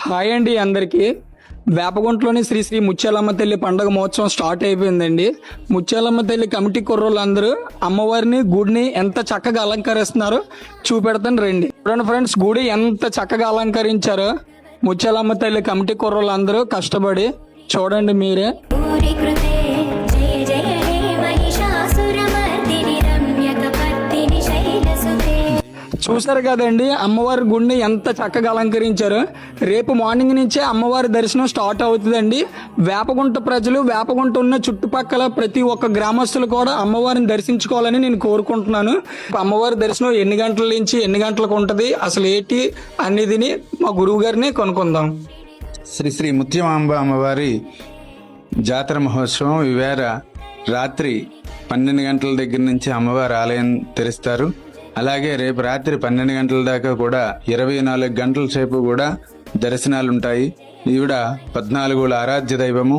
Hi అండి అందరికీ. వేపగుంటలోని శ్రీ శ్రీ ముత్యాలమ్మ తల్లి పండుగ మహోత్సవం స్టార్ట్ అయిపోయిందండి. ముత్యాలమ్మ తల్లి కమిటీ కుర్రోళ్ళందరూ అమ్మవారిని గుడిని ఎంత చక్కగా అలంకరిస్తున్నారో చూపెడతాను రండి. చూడండి ఫ్రెండ్స్, గుడి ఎంత చక్కగా అలంకరించారో ముత్యాలమ్మ తల్లి కమిటీ కుర్రోళ్ళందరూ కష్టపడి చూడండి మీరే. చూసారు కదండి అమ్మవారి గుడిని ఎంత చక్కగా అలంకరించారు. రేపు మార్నింగ్ నుంచే అమ్మవారి దర్శనం స్టార్ట్ అవుతుందండి. వేపగుంట ప్రజలు, వేపగుంట ఉన్న చుట్టుపక్కల ప్రతి ఒక్క గ్రామస్తులు కూడా అమ్మవారిని దర్శించుకోవాలని నేను కోరుకుంటున్నాను. అమ్మవారి దర్శనం ఎన్ని గంటల నుంచి ఎన్ని గంటలకు ఉంటుంది, అసలు ఏంటి అనేది మా గురువు గారిని కనుక్కుందాం. శ్రీ శ్రీ ముత్యమాంబ అమ్మవారి జాతర మహోత్సవం ఈవేళ రాత్రి 12 గంటల దగ్గర నుంచి అమ్మవారి ఆలయం తెరుస్తారు. అలాగే రేపు రాత్రి 12 గంటల దాకా కూడా 24 గంటల సేపు కూడా దర్శనాలుంటాయి. ఈవిడ 14 ఆరాధ్య దైవము.